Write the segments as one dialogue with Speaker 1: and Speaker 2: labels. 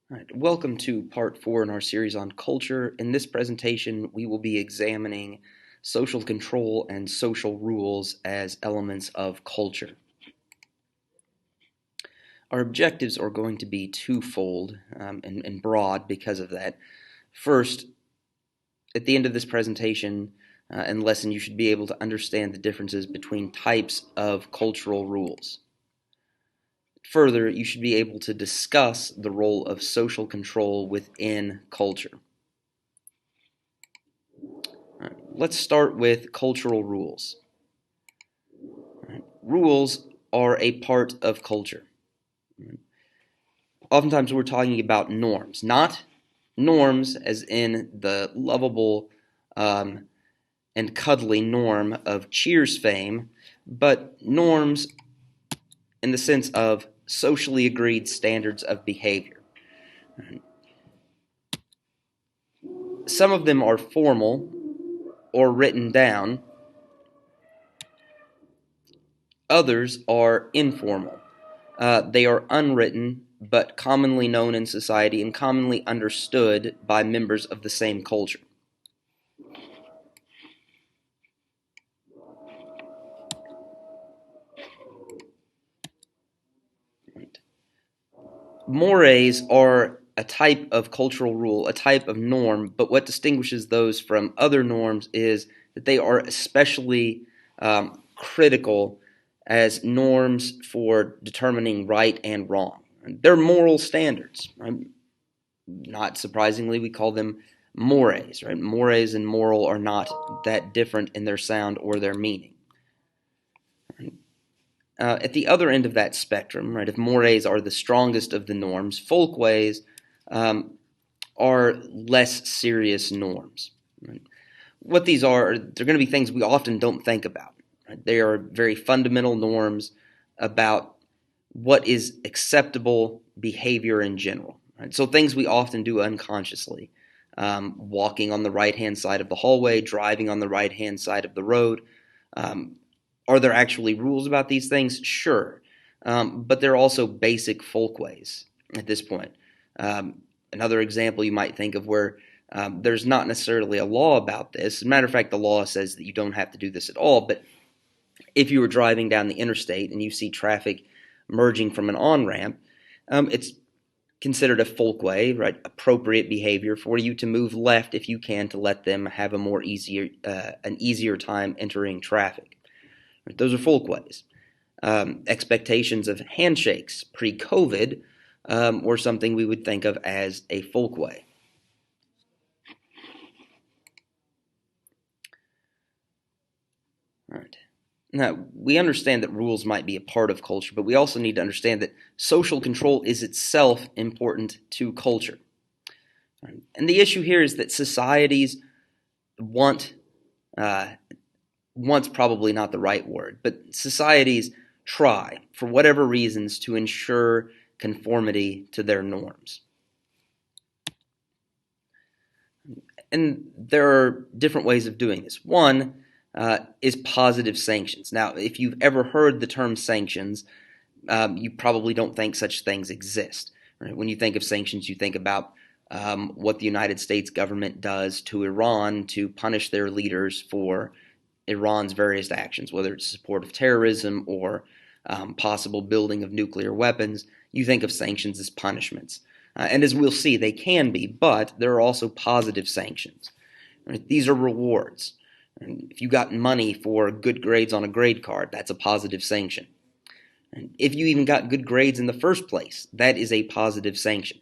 Speaker 1: All right, welcome to part 4 in our series on culture. In this presentation, we will be examining social control and social rules as elements of culture. Our objectives are going to be twofold and broad because of that. First, at the end of this presentation and lesson, you should be able to understand the differences between types of cultural rules. Further, you should be able to discuss the role of social control within culture. Right, let's start with cultural rules. Right, rules are a part of culture. Right, oftentimes we're talking about norms, not norms as in the lovable and cuddly norm of Cheers fame, but norms in the sense of socially agreed standards of behavior. Right, some of them are formal or written down. Others are informal. They are unwritten, but commonly known in society and commonly understood by members of the same culture. Mores are a type of cultural rule, a type of norm, but what distinguishes those from other norms is that they are especially critical as norms for determining right and wrong. They're moral standards. Right? Not surprisingly, we call them mores. Right? Mores and moral are not that different in their sound or their meaning. At the other end of that spectrum, right, if mores are the strongest of the norms, folkways are less serious norms. Right? What these are, they're going to be things we often don't think about. Right? They are very fundamental norms about what is acceptable behavior in general. Right? So things we often do unconsciously. Walking on the right-hand side of the hallway, driving on the right-hand side of the road. Are there actually rules about these things? Sure. But they're also basic folkways at this point. Another example you might think of where there's not necessarily a law about this. As a matter of fact, the law says that you don't have to do this at all. But if you were driving down the interstate and you see traffic merging from an on-ramp, it's considered a folkway, right? Appropriate behavior for you to move left if you can to let them have an easier time entering traffic. Those are folkways. Expectations of handshakes pre-COVID were something we would think of as a folkway. All right. Now, we understand that rules might be a part of culture, but we also need to understand that social control is itself important to culture. Right. And the issue here is that societies want's probably not the right word, but societies try, for whatever reasons, to ensure conformity to their norms. And there are different ways of doing this. One is positive sanctions. Now, if you've ever heard the term sanctions, you probably don't think such things exist. Right? When you think of sanctions, you think about what the United States government does to Iran to punish their leaders for Iran's various actions, whether it's support of terrorism or possible building of nuclear weapons. You think of sanctions as punishments. And as we'll see, they can be, but there are also positive sanctions. Right? These are rewards. And if you got money for good grades on a grade card, that's a positive sanction. And if you even got good grades in the first place, that is a positive sanction.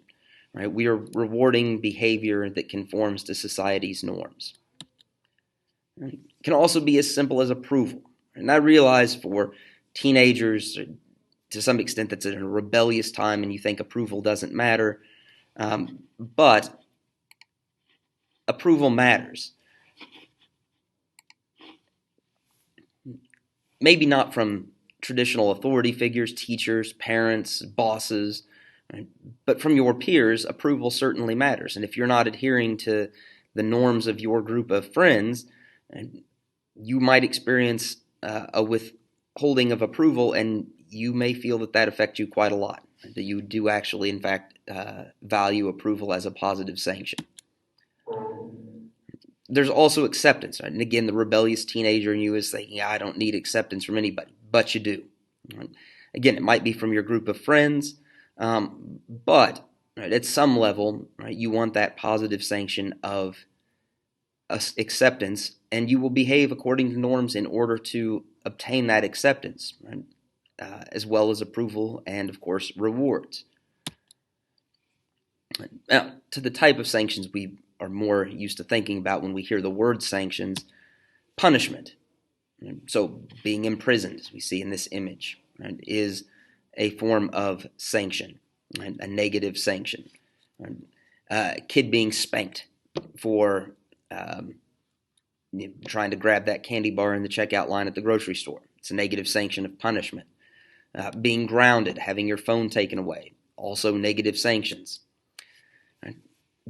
Speaker 1: Right? We are rewarding behavior that conforms to society's norms. It can also be as simple as approval. And I realize for teenagers, to some extent, that's a rebellious time and you think approval doesn't matter. But approval matters. Maybe not from traditional authority figures, teachers, parents, bosses, right? But from your peers, approval certainly matters. And if you're not adhering to the norms of your group of friends, you might experience a withholding of approval, and you may feel that affects you quite a lot. that you do actually, in fact, value approval as a positive sanction. There's also acceptance, right? And again, the rebellious teenager in you is thinking, I don't need acceptance from anybody, but you do. Right? Again, it might be from your group of friends, but right, at some level, right, you want that positive sanction of acceptance, and you will behave according to norms in order to obtain that acceptance, right? As well as approval and, of course, rewards. Now, to the type of sanctions we are more used to thinking about when we hear the word sanctions, punishment. So being imprisoned, as we see in this image, right, is a form of sanction, right, a negative sanction. Right? A kid being spanked for trying to grab that candy bar in the checkout line at the grocery store. It's a negative sanction of punishment. Being grounded, having your phone taken away, also negative sanctions. Right?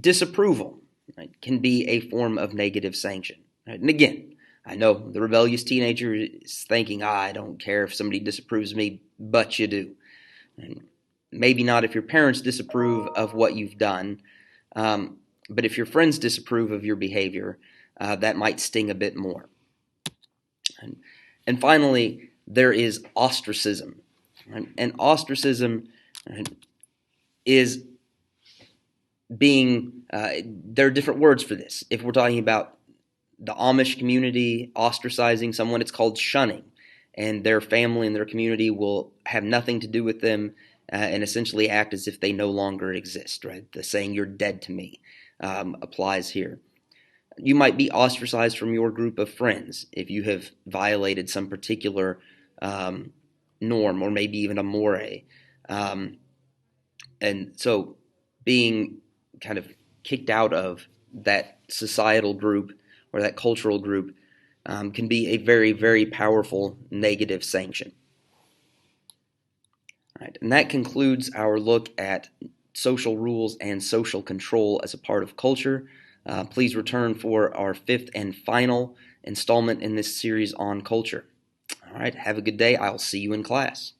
Speaker 1: Disapproval, right, can be a form of negative sanction. Right? And again, I know the rebellious teenager is thinking, I don't care if somebody disapproves of me, but you do. And maybe not if your parents disapprove of what you've done, but if your friends disapprove of your behavior, that might sting a bit more. And finally, there is ostracism. Right? And ostracism, right, is being, there are different words for this. If we're talking about the Amish community ostracizing someone, it's called shunning. And their family and their community will have nothing to do with them and essentially act as if they no longer exist, right? The saying, you're dead to me, applies here. You might be ostracized from your group of friends if you have violated some particular norm or maybe even a mores. And so being kind of kicked out of that societal group or that cultural group can be a very, very powerful negative sanction. All right, and that concludes our look at social rules and social control as a part of culture. Please return for our fifth and final installment in this series on culture. All right, have a good day. I'll see you in class.